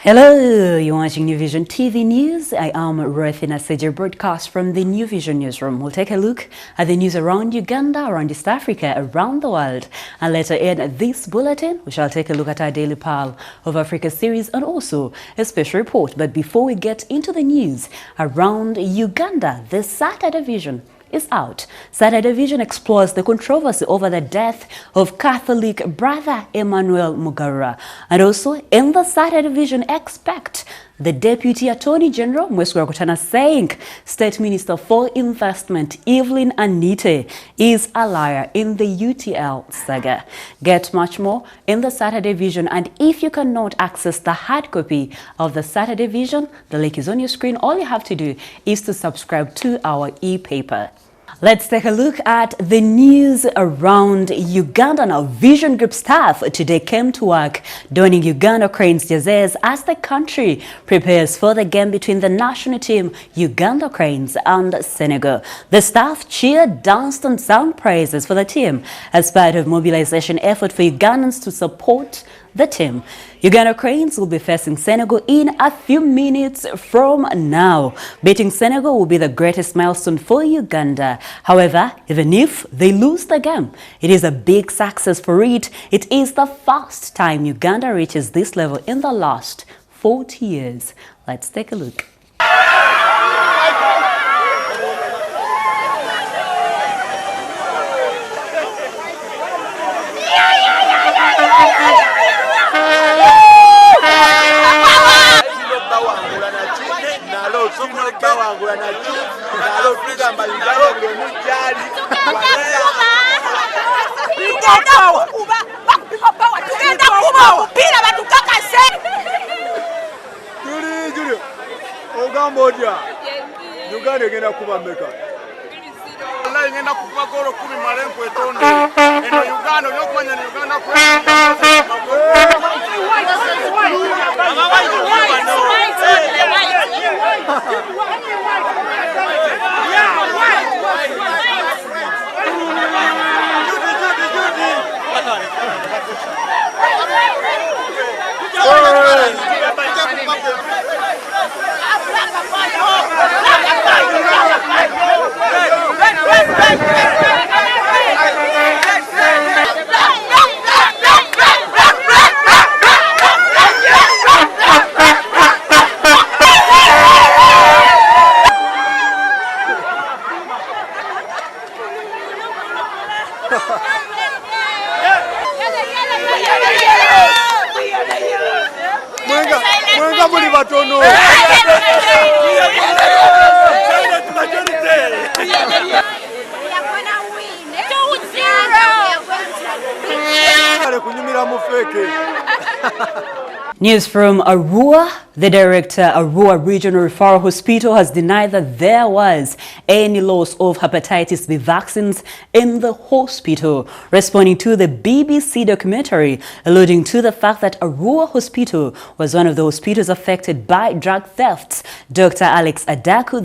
Hello, you're watching New Vision TV News. I am Ruthina Seja, broadcast from the New Vision newsroom. We'll take a look at the news around Uganda, around East Africa, around the world. And later in this bulletin, we shall take a look at our daily Pearl of Africa series and also a special report. But before we get into the news around Uganda, the Saturday Vision is out. Saturday Vision explores the controversy over the death of Catholic brother Emmanuel Mugarura. And also in the Saturday Vision, expect the Deputy Attorney General Mweswera Kutana saying State Minister for Investment Evelyn Anite is a liar in the UTL saga. Get much more in the Saturday Vision, and if you cannot access the hard copy of the Saturday Vision, the link is on your screen. All you have to do is to subscribe to our e-paper. Let's take a look at the news around Uganda. Now, Vision Group staff today came to work donning Uganda Cranes jerseys as the country prepares for the game between the national team Uganda Cranes and Senegal. The staff cheered, danced and sang praises for the team as part of mobilization effort for Ugandans to support the team. Uganda Cranes will be facing Senegal in a few minutes from now. Beating Senegal will be the greatest milestone for Uganda. However, even if they lose the game, it is a big success for it. It is the first time Uganda reaches this level in the last 40 years. Let's take a look. Uganda genda kuba meka. Allah ngenda kuba golo 10 malengo etonde. Eno Uganda yokumanya Uganda kwa. Mwenga muri batono. News from Arua. The director of Arua Regional Referral Hospital has denied that there was any loss of hepatitis B vaccines in the hospital, responding to the BBC documentary alluding to the fact that Arua Hospital was one of the hospitals affected by drug thefts. Dr. Alex Adaku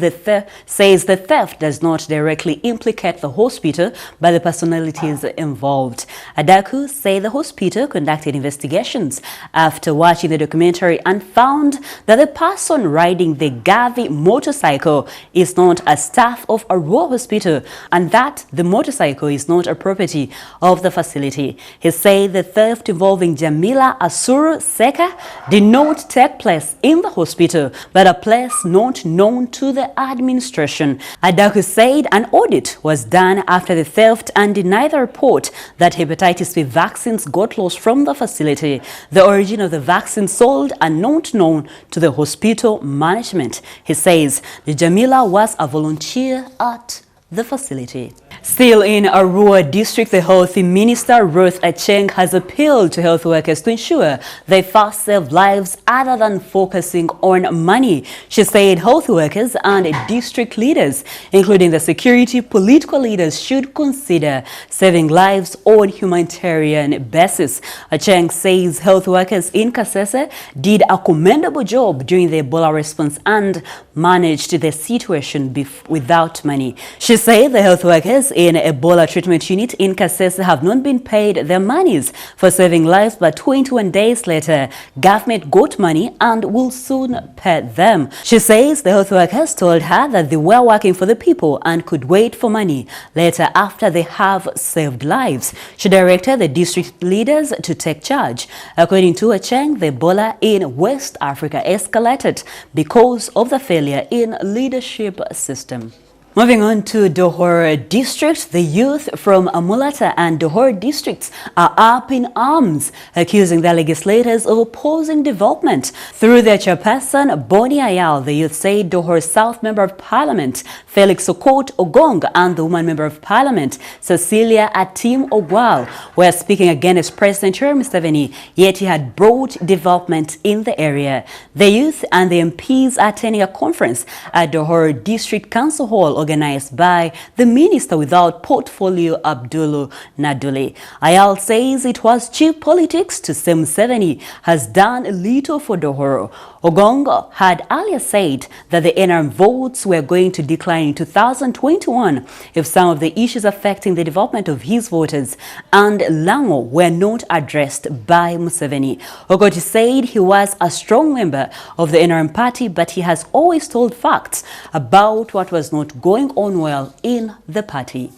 says the theft does not directly implicate the hospital but the personalities involved. Adaku said the hospital conducted investigations after watching the documentary and found that the person riding the Gavi motorcycle is not a staff of Arua Hospital and that the motorcycle is not a property of the facility. He said the theft involving Jamila Asuru Seka did not take place in the hospital but a place not known to the administration. Adaku said an audit was done after the theft and denied the report that hepatitis B vaccines got lost from the facility. The origin of the vaccine sold are not known to the hospital management. He says the Jamila was a volunteer at the facility. Still in Arua district, the Health Minister Ruth Acheng has appealed to health workers to ensure they first save lives other than focusing on money. She said health workers and district leaders, including the security political leaders, should consider saving lives on humanitarian basis. Acheng says health workers in Kasese did a commendable job during the Ebola response and managed the situation without money. She said the health workers workers in Ebola treatment unit in Kasese have not been paid their monies for saving lives, but 21 days later, government got money and will soon pay them. She says the health workers told her that they were working for the people and could wait for money later after they have saved lives. She directed the district leaders to take charge. According to Acheng, the Ebola in West Africa escalated because of the failure in leadership system. Moving on to Dohor district, the youth from Amulata and Dohor districts are up in arms, accusing their legislators of opposing development. Through their chairperson, Boni Ayal, the youth said Dohor South Member of Parliament, Felix Okot Ogong, and the woman Member of Parliament, Cecilia Atim Ogwal, were speaking against President Yoweri Museveni, yet he had brought development in the area. The youth and the MPs are attending a conference at Dohor District Council Hall organized by the Minister without Portfolio, Abdullu Naduli. Ayal says it was cheap politics to say Museveni has done little for Dohoro. Ogongo had earlier said that the NRM votes were going to decline in 2021 if some of the issues affecting the development of his voters and Lango were not addressed by Museveni. Ogoti said he was a strong member of the NRM party, but he has always told facts about what was not going on well in the party.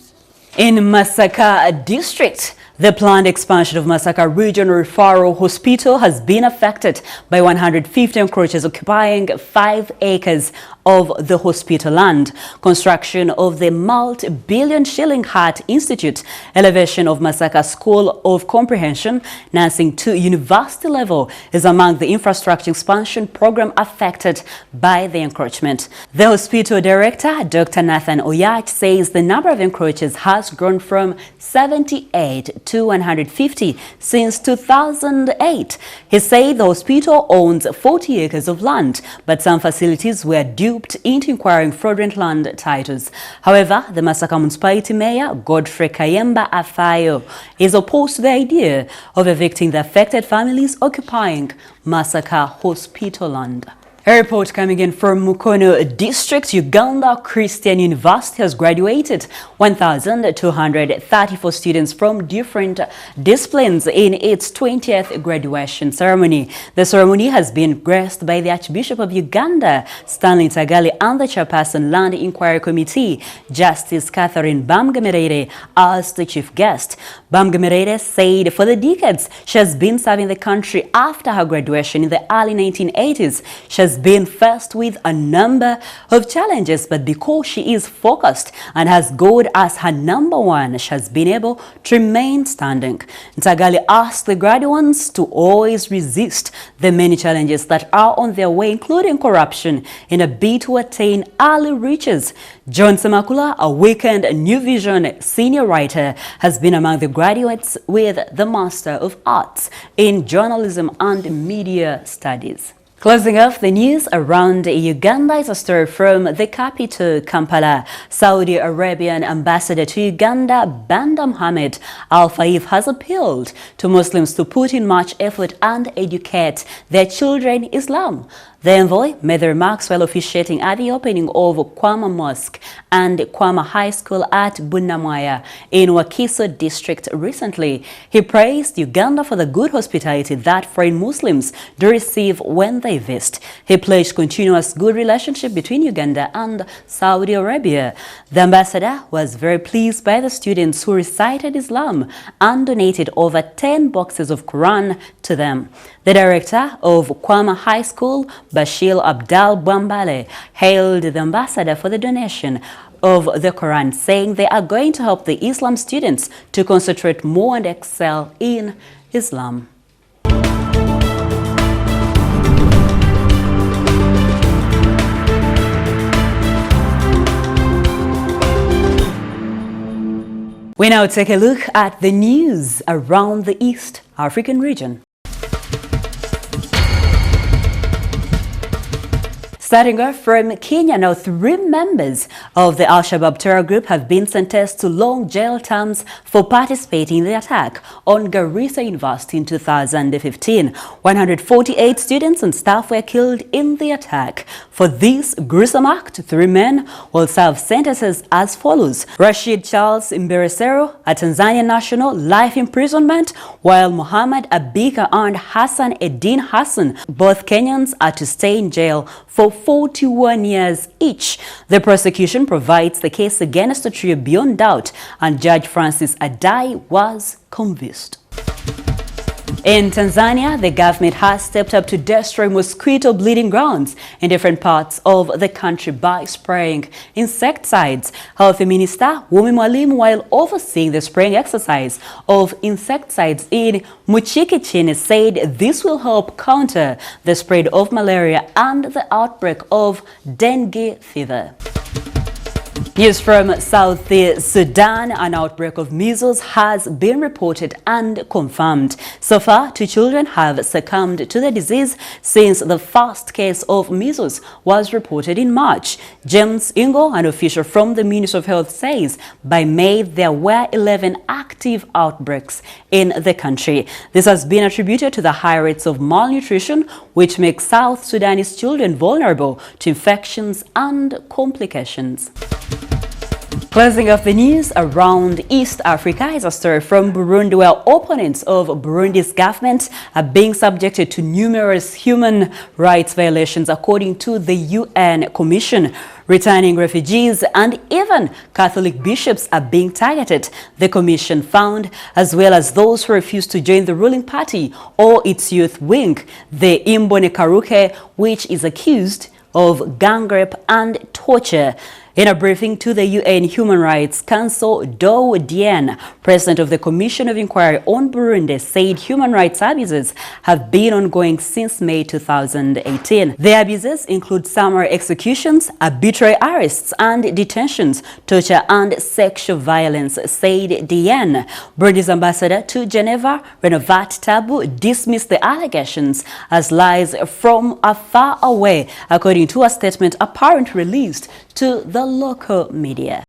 In Masaka district, the planned expansion of Masaka Regional Referral Hospital has been affected by 150 encroachers occupying 5 acres of the hospital land. Construction of the multi-billion shilling Heart Institute, elevation of Masaka School of Comprehension, nursing to university level is among the infrastructure expansion program affected by the encroachment. The hospital director, Dr. Nathan Oyach, says the number of encroachers has grown from 78 to 150 since 2008. He said the hospital owns 40 acres of land, but some facilities were duped into acquiring fraudulent land titles. However, the Masaka Municipality Mayor, Godfrey Kayemba Afayo, is opposed to the idea of evicting the affected families occupying Masaka Hospital land. A report coming in from Mukono District, Uganda Christian University has graduated 1,234 students from different disciplines in its 20th graduation ceremony. The ceremony has been graced by the Archbishop of Uganda, Stanley Tagali, and the Chairperson Land Inquiry Committee, Justice Catherine Bamgamerere, as the chief guest. Bamgamerere said for the decades she has been serving the country after her graduation in the early 1980s. She has been faced with a number of challenges, but because she is focused and has God as her number one, she has been able to remain standing. Ntagali asked the graduates to always resist the many challenges that are on their way, including corruption, in a bid to attain early riches. John Semakula, a Weekend New Vision senior writer, has been among the graduates with the Master of Arts in Journalism and Media Studies. Closing off the news around Uganda is a story from the capital, Kampala. Saudi Arabian ambassador to Uganda, Banda Mohammed Al Faif, has appealed to Muslims to put in much effort and educate their children Islam. The envoy made the remarks while officiating at the opening of Kwama Mosque and Kwama High School at Bunamwaya in Wakiso district recently. He praised Uganda for the good hospitality that foreign Muslims do receive when they visit. He pledged continuous good relationship between Uganda and Saudi Arabia. The ambassador was very pleased by the students who recited Islam and donated over 10 boxes of Quran to them. The director of Kwama High School, Bashir Abdal Bwambale, hailed the ambassador for the donation of the Quran, saying they are going to help the Islam students to concentrate more and excel in Islam. We now take a look at the news around the East African region. Starting off from Kenya, now 3 members of the Al-Shabaab terror group have been sentenced to long jail terms for participating in the attack on Garissa University in 2015. 148 students and staff were killed in the attack. For this gruesome act, 3 men will serve sentences as follows: Rashid Charles Mberesero, a Tanzanian national, life imprisonment, while Muhammad Abika and Hassan Eddin Hassan, both Kenyans, are to stay in jail for 41 years each. The prosecution provides the case against the trio beyond doubt, and Judge Francis Adai was convinced. In Tanzania, the government has stepped up to destroy mosquito bleeding grounds in different parts of the country by spraying insecticides. Health Minister Wumi Mwalimu, while overseeing the spraying exercise of insecticides in Muchikichini, said this will help counter the spread of malaria and the outbreak of dengue fever. News from South Sudan: an outbreak of measles has been reported and confirmed. So far, 2 children have succumbed to the disease since the first case of measles was reported in March. James Ingo, an official from the Ministry of Health, says by May there were 11 active outbreaks in the country. This has been attributed to the high rates of malnutrition, which makes South Sudanese children vulnerable to infections and complications. Closing off the news around East Africa is a story from Burundi, where opponents of Burundi's government are being subjected to numerous human rights violations, according to the UN Commission. Returning refugees and even Catholic bishops are being targeted, the Commission found, as well as those who refuse to join the ruling party or its youth wing, the Imbonekeruke, which is accused of gang rape and torture. In a briefing to the UN Human Rights Council, Do Dien, president of the Commission of Inquiry on Burundi, said human rights abuses have been ongoing since May 2018. The abuses include summary executions, arbitrary arrests and detentions, torture and sexual violence, said Dien. Burundi's ambassador to Geneva, Renovat Tabu, dismissed the allegations as lies from afar away, according to a statement apparently released to the local media.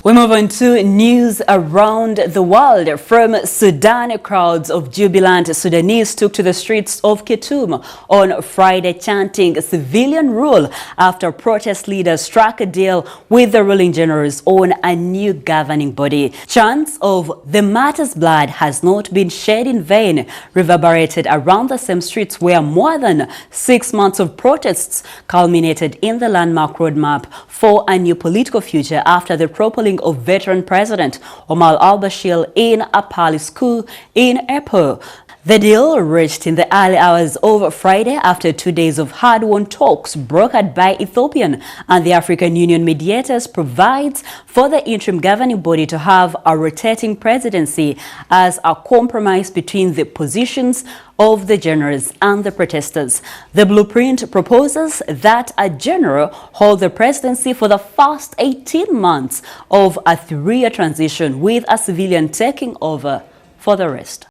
We move on to news around the world. From Sudan, crowds of jubilant Sudanese took to the streets of Khartoum on Friday, chanting civilian rule after protest leaders struck a deal with the ruling generals on a new governing body. Chants of "the martyr's blood has not been shed in vain" reverberated around the same streets where more than 6 months of protests culminated in the landmark roadmap for a new political future after the propoling of veteran President Omar al-Bashir in a palace coup in April. The deal, reached in the early hours of Friday after 2 days of hard-won talks brokered by Ethiopian and the African Union mediators, provides for the interim governing body to have a rotating presidency as a compromise between the positions of the generals and the protesters. The blueprint proposes that a general hold the presidency for the first 18 months of a 3-year transition, with a civilian taking over for the rest.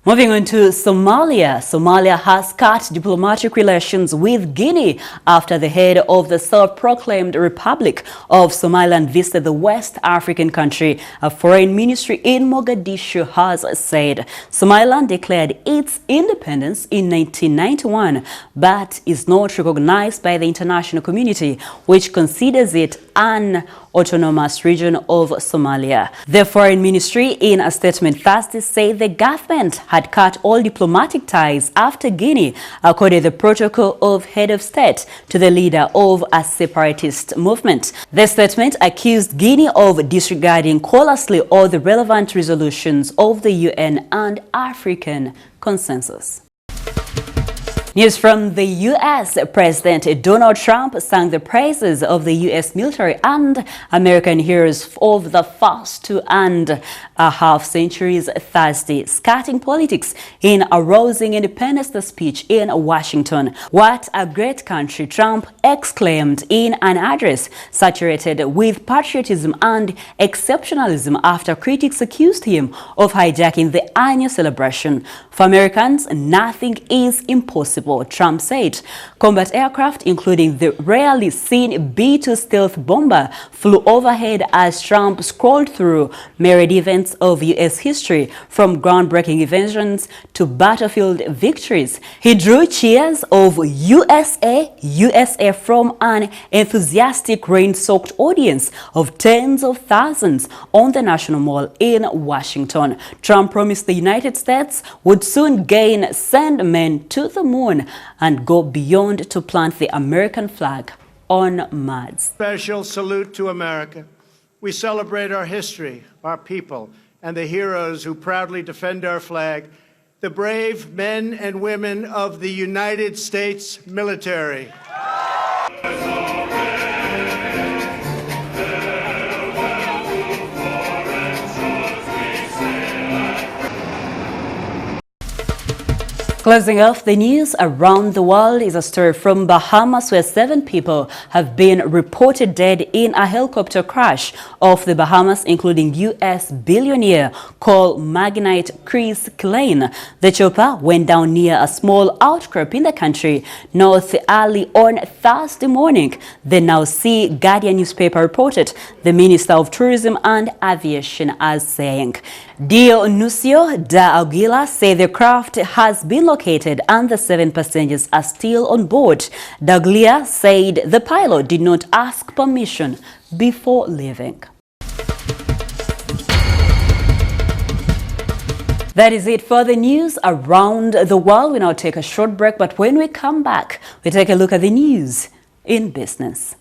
Moving on to Somalia. Somalia has cut diplomatic relations with Guinea after the head of the self-proclaimed Republic of Somaliland visited the West African country. A foreign ministry in Mogadishu has said Somaliland declared its independence in 1991, but is not recognized by the international community, which considers it an autonomous region of Somalia. The foreign ministry, in a statement Thursday, said the government had cut all diplomatic ties after Guinea accorded the protocol of head of state to the leader of a separatist movement. The statement accused Guinea of disregarding callously all the relevant resolutions of the UN and African consensus. News from the U.S. President Donald Trump sang the praises of the U.S. military and American heroes of the first 2.5 centuries Thursday, skirting politics in a rousing Independence Day speech in Washington. What a great country, Trump exclaimed in an address saturated with patriotism and exceptionalism after critics accused him of hijacking the annual celebration. For Americans, nothing is impossible, Trump said. Combat aircraft, including the rarely seen B-2 stealth bomber, flew overhead as Trump scrolled through myriad events of U.S. history, from groundbreaking inventions to battlefield victories. He drew cheers of USA, USA from an enthusiastic rain-soaked audience of tens of thousands on the National Mall in Washington. Trump promised the United States would soon send men to the moon and go beyond to plant the American flag on Mars. Special salute to America. We celebrate our history, our people, and the heroes who proudly defend our flag, the brave men and women of the United States military. Closing off the news around the world is a story from Bahamas, where 7 people have been reported dead in a helicopter crash off the Bahamas, including U.S. billionaire coal magnate Chris Klein. The chopper went down near a small outcrop in the country north early on Thursday morning, the Now See Guardian newspaper reported, the Minister of Tourism and Aviation as saying. Dionisio da Aguila said the craft has been located and the 7 passengers are still on board. Daglia said the pilot did not ask permission before leaving. That is it for the news around the world. We now take a short break, but when we come back, we take a look at the news in business.